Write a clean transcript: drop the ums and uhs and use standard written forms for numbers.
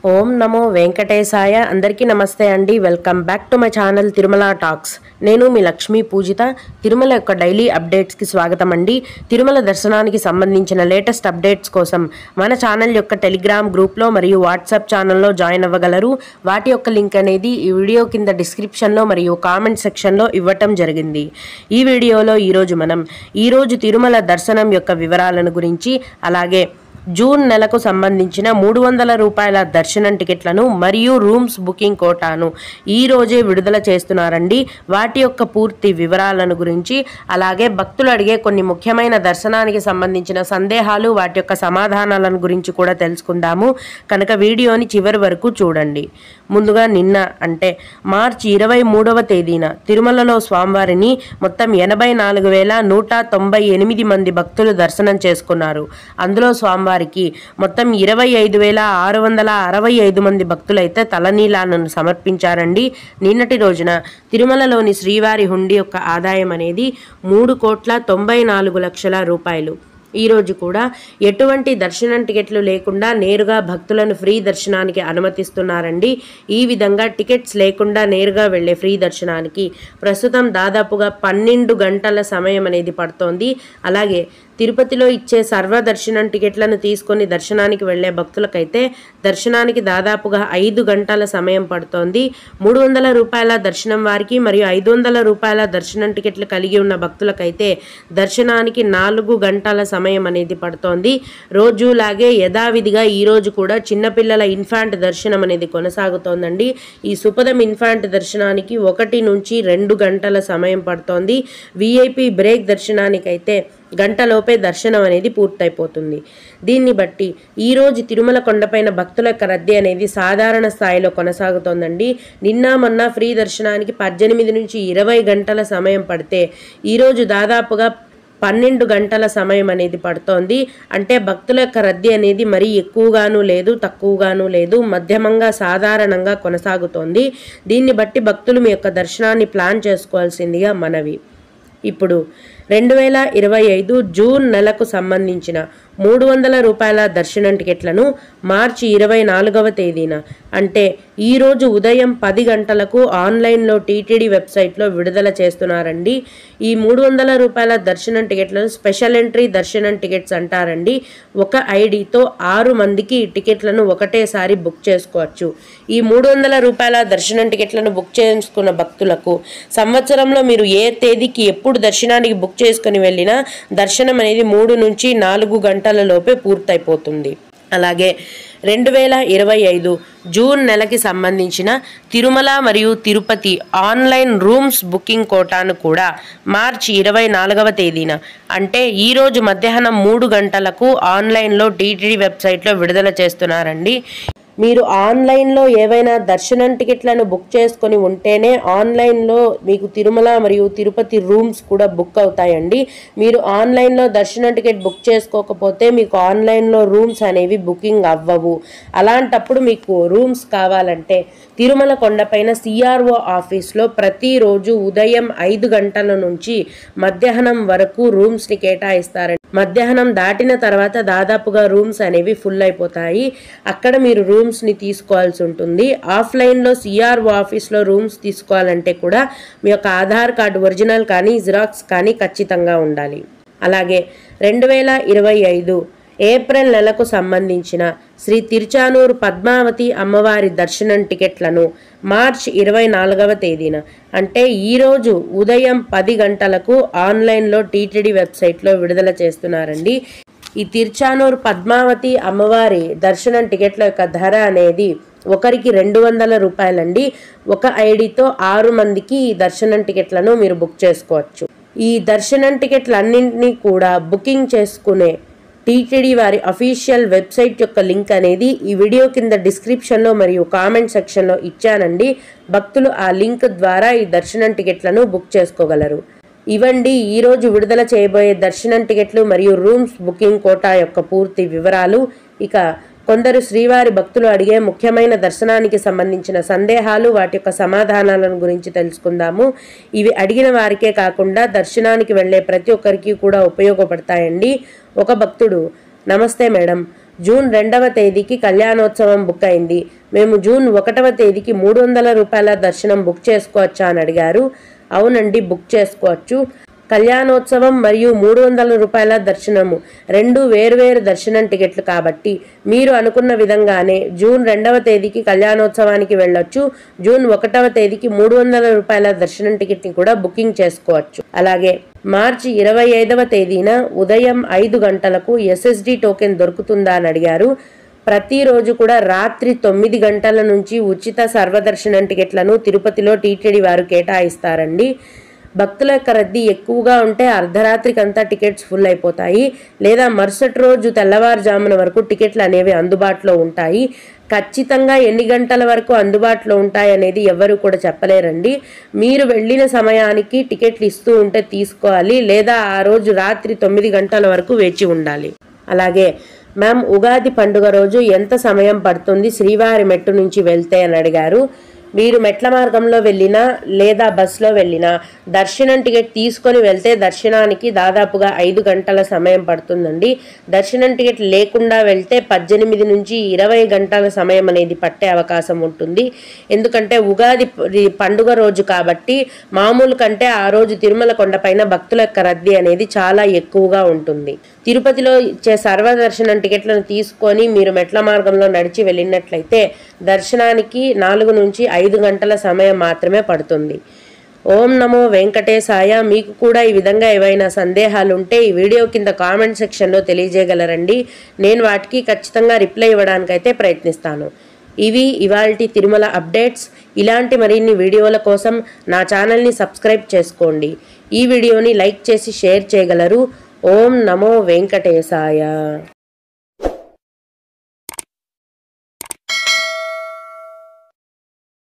ఓం నమో వెంకటేశాయ. అందరికీ నమస్తే అండి. Welcome back to my channel Tirumala talks. నేను మీ లక్ష్మీ పూజిత. తిరుమల యొక్క డైలీ అప్డేట్స్కి స్వాగతం అండి. తిరుమల దర్శనానికి సంబంధించిన లేటెస్ట్ అప్డేట్స్ కోసం మన ఛానల్ యొక్క టెలిగ్రామ్ గ్రూప్లో మరియు వాట్సాప్ ఛానల్లో జాయిన్ అవ్వగలరు. వాటి యొక్క లింక్ అనేది ఈ వీడియో కింద డిస్క్రిప్షన్లో మరియు కామెంట్ సెక్షన్లో ఇవ్వటం జరిగింది. ఈ వీడియోలో ఈరోజు తిరుమల దర్శనం యొక్క వివరాలను గురించి, అలాగే జూన్ నెలకు సంబంధించిన 300 రూపాయల దర్శనం టికెట్లను మరియు రూమ్స్ బుకింగ్ కోటాను ఈ రోజే విడుదల చేస్తున్నారండి. వాటి యొక్క పూర్తి వివరాలను గురించి, అలాగే భక్తులు అడిగే కొన్ని ముఖ్యమైన దర్శనానికి సంబంధించిన సందేహాలు, వాటి యొక్క సమాధానాలను గురించి కూడా తెలుసుకుందాము. కనుక వీడియోని చివరి వరకు చూడండి. ముందుగా నిన్న అంటే మార్చి 23వ తేదీన తిరుమలలో స్వామివారిని మొత్తం 84,198 మంది భక్తులు దర్శనం చేసుకున్నారు. అందులో స్వామివారికి మొత్తం 25,665 మంది భక్తులైతే తలనీలాలను సమర్పించారండి. నిన్నటి రోజున తిరుమలలోని శ్రీవారి హుండీ యొక్క ఆదాయం అనేది 3,94,00,000 రూపాయలు. ఈరోజు కూడా ఎటువంటి దర్శనం టికెట్లు లేకుండా నేరుగా భక్తులను ఫ్రీ దర్శనానికి అనుమతిస్తున్నారండి. ఈ విధంగా టికెట్స్ లేకుండా నేరుగా వెళ్ళే ఫ్రీ దర్శనానికి ప్రస్తుతం దాదాపుగా 12 గంటల సమయం అనేది పడుతోంది. అలాగే తిరుపతిలో ఇచ్చే సర్వ దర్శనం టికెట్లను తీసుకొని దర్శనానికి వెళ్లే భక్తులకైతే దర్శనానికి దాదాపుగా 5 గంటల సమయం పడుతోంది. 300 రూపాయల దర్శనం వారికి మరియు 500 రూపాయల దర్శనం టికెట్లు కలిగి ఉన్న భక్తులకైతే దర్శనానికి 4 గంటల సమయం అనేది పడుతోంది. రోజులాగే యథావిధిగా ఈరోజు కూడా చిన్నపిల్లల ఇన్ఫాంట్ దర్శనం అనేది కొనసాగుతోందండి. ఈ సుపదం ఇన్ఫాంట్ దర్శనానికి 1 నుంచి 2 గంటల సమయం పడుతోంది. విఐపి బ్రేక్ దర్శనానికైతే గంటలోపే దర్శనం అనేది పూర్తయిపోతుంది. దీన్ని బట్టి ఈరోజు తిరుమల కొండపైన భక్తుల యొక్క రద్దీ అనేది సాధారణ స్థాయిలో కొనసాగుతోందండి. నిన్న మొన్న ఫ్రీ దర్శనానికి 18 నుంచి 20 గంటల సమయం పడితే ఈరోజు దాదాపుగా 12 గంటల సమయం అనేది పడుతోంది. అంటే భక్తుల యొక్క రద్దీ అనేది మరీ ఎక్కువగాను లేదు, తక్కువగాను లేదు, మధ్యమంగా సాధారణంగా కొనసాగుతోంది. దీన్ని బట్టి భక్తులు మీ యొక్క దర్శనాన్ని ప్లాన్ చేసుకోవాల్సిందిగా మనవి. ఇప్పుడు 2025 జూన్ నెలకు సంబంధించిన 300 రూపాయల దర్శనం టికెట్లను మార్చి 24వ తేదీన అంటే ఈరోజు ఉదయం 10 గంటలకు ఆన్లైన్లో టీటీడీ వెబ్సైట్లో విడుదల చేస్తున్నారండి. ఈ 300 రూపాయల దర్శనం టికెట్లను స్పెషల్ ఎంట్రీ దర్శనం టికెట్స్ అంటారండి. ఒక ఐడితో 6 మందికి టికెట్లను ఒకటేసారి బుక్ చేసుకోవచ్చు. ఈ 300 రూపాయల దర్శనం టికెట్లను బుక్ చేసుకున్న భక్తులకు సంవత్సరంలో మీరు ఏ తేదీకి ఎప్పుడు దర్శనానికి బుక్ చేసుకుని వెళ్ళినా దర్శనం అనేది 3 నుంచి 4 గంటల లోపే పూర్తయిపోతుంది. అలాగే 2025 జూన్ నెలకి సంబంధించిన తిరుమల మరియు తిరుపతి ఆన్లైన్ రూమ్స్ బుకింగ్ కోటాను కూడా మార్చి 24వ తేదీన అంటే ఈరోజు మధ్యాహ్నం 3 గంటలకు ఆన్లైన్లో టీటీడీ వెబ్సైట్లో విడుదల చేస్తున్నారండి. మీరు ఆన్లైన్లో ఏవైనా దర్శనం టికెట్లను బుక్ చేసుకొని ఉంటేనే ఆన్లైన్లో మీకు తిరుమల మరియు తిరుపతి రూమ్స్ కూడా బుక్ అవుతాయండి. మీరు ఆన్లైన్లో దర్శనం టికెట్ బుక్ చేసుకోకపోతే మీకు ఆన్లైన్లో రూమ్స్ అనేవి బుకింగ్ అవ్వవు. అలాంటప్పుడు మీకు రూమ్స్ కావాలంటే తిరుమల కొండపైన సిఆర్ఓ ఆఫీస్లో ప్రతిరోజు ఉదయం 5 గంటల నుంచి మధ్యాహ్నం వరకు రూమ్స్ని కేటాయిస్తారండి. మధ్యాహ్నం దాటిన తర్వాత దాదాపుగా రూమ్స్ అనేవి ఫుల్ అయిపోతాయి. అక్కడ మీరు రూమ్స్ని తీసుకోవాల్సి ఉంటుంది. ఆఫ్లైన్లో సిఆర్ఓ ఆఫీస్లో రూమ్స్ తీసుకోవాలంటే కూడా మీ యొక్క ఆధార్ కార్డు ఒరిజినల్ కానీ జిరాక్స్ కానీ ఖచ్చితంగా ఉండాలి. అలాగే 2025 ఏప్రిల్ నెలకు సంబంధించిన శ్రీ తిరుచానూరు పద్మావతి అమ్మవారి దర్శనం టికెట్లను మార్చి 24వ తేదీన అంటే ఈరోజు ఉదయం 10 గంటలకు ఆన్లైన్లో టీటీడీ వెబ్సైట్లో విడుదల చేస్తున్నారండి. ఈ తిరుచానూరు పద్మావతి అమ్మవారి దర్శనం టికెట్ల యొక్క ధర అనేది ఒకరికి 200 రూపాయలండి. ఒక ఐడితో 6 మందికి ఈ దర్శనం టికెట్లను మీరు బుక్ చేసుకోవచ్చు. ఈ దర్శనం టికెట్లన్నింటినీ కూడా బుకింగ్ చేసుకునే టీటీడీ వారి అఫీషియల్ వెబ్సైట్ యొక్క లింక్ అనేది ఈ వీడియో కింద డిస్క్రిప్షన్లో మరియు కామెంట్ సెక్షన్లో ఇచ్చానండి. భక్తులు ఆ లింక్ ద్వారా ఈ దర్శనం టికెట్లను బుక్ చేసుకోగలరు. ఇవండి ఈరోజు విడుదల చేయబోయే దర్శనం టికెట్లు మరియు రూమ్స్ బుకింగ్ కోటా యొక్క పూర్తి వివరాలు. ఇక కొందరు శ్రీవారి భక్తులు అడిగే ముఖ్యమైన దర్శనానికి సంబంధించిన సందేహాలు, వాటి యొక్క సమాధానాలను గురించి తెలుసుకుందాము. ఇవి అడిగిన వారికే కాకుండా దర్శనానికి వెళ్ళే ప్రతి ఒక్కరికి కూడా ఉపయోగపడతాయండి. ఒక భక్తుడు, నమస్తే మేడం, జూన్ 2వ తేదీకి కళ్యాణోత్సవం బుక్ అయింది. మేము జూన్ 1వ తేదీకి 300 రూపాయల దర్శనం బుక్ చేసుకోవచ్చా అని అడిగారు. అవునండి, బుక్ చేసుకోవచ్చు. కళ్యాణోత్సవం మరియు 300 రూపాయల దర్శనము రెండు వేర్వేరు దర్శనం టికెట్లు కాబట్టి మీరు అనుకున్న విధంగానే జూన్ 2వ తేదీకి కళ్యాణోత్సవానికి వెళ్ళొచ్చు. జూన్ 1వ తేదీకి 300 రూపాయల దర్శనం టికెట్ని కూడా బుకింగ్ చేసుకోవచ్చు. అలాగే మార్చి 25వ తేదీన ఉదయం 5 గంటలకు SSD టోకెన్ దొరుకుతుందా అని అడిగారు. ప్రతిరోజు కూడా రాత్రి 9 గంటల నుంచి ఉచిత సర్వదర్శనం టికెట్లను తిరుపతిలో టీటీడీ వారు కేటాయిస్తారండి. భక్తుల యొక్క రద్దీ ఎక్కువగా ఉంటే అర్ధరాత్రికంతా టికెట్స్ ఫుల్ అయిపోతాయి, లేదా మరుసటి రోజు తెల్లవారుజామున వరకు టికెట్లు అనేవి అందుబాటులో ఉంటాయి. ఖచ్చితంగా ఎన్ని గంటల వరకు అందుబాటులో ఉంటాయి అనేది ఎవరు కూడా చెప్పలేరండి. మీరు వెళ్ళిన సమయానికి టికెట్లు ఇస్తూ ఉంటే తీసుకోవాలి, లేదా ఆ రోజు రాత్రి 9 గంటల వరకు వేచి ఉండాలి. అలాగే మ్యామ్, ఉగాది పండుగ రోజు ఎంత సమయం పడుతుంది శ్రీవారి మెట్టు నుంచి వెళ్తే అని అడిగారు. మీరు మెట్ల మార్గంలో వెళ్ళినా లేదా బస్సులో వెళ్ళినా దర్శనం టికెట్ తీసుకొని వెళ్తే దర్శనానికి దాదాపుగా 5 గంటల సమయం పడుతుందండి. దర్శనం టికెట్ లేకుండా వెళ్తే 18 నుంచి 20 గంటల సమయం అనేది పట్టే అవకాశం ఉంటుంది. ఎందుకంటే ఉగాది పండుగ రోజు కాబట్టి మామూలు కంటే ఆ రోజు తిరుమల కొండపైన భక్తుల యొక్క రద్దీ అనేది చాలా ఎక్కువగా ఉంటుంది. తిరుపతిలో ఇచ్చే సర్వదర్శనం టికెట్లను తీసుకొని మీరు మెట్ల మార్గంలో నడిచి వెళ్ళినట్లయితే దర్శనానికి 4 నుంచి 5 గంటల సమయం మాత్రమే పడుతుంది. ఓం నమో వెంకటేశాయ. మీకు కూడా ఈ విధంగా ఏవైనా సందేహాలు ఉంటే ఈ వీడియో కింద కామెంట్ సెక్షన్లో తెలియజేయగలరండి. నేను వాటికి ఖచ్చితంగా రిప్లై ఇవ్వడానికైతే ప్రయత్నిస్తాను. ఇవి ఇవాల్టి తిరుమల అప్డేట్స్. ఇలాంటి మరిన్ని వీడియోల కోసం నా ఛానల్ని సబ్స్క్రైబ్ చేసుకోండి. ఈ వీడియోని లైక్ చేసి షేర్ చేయగలరు. ఓం నమో వెంకటేశాయ.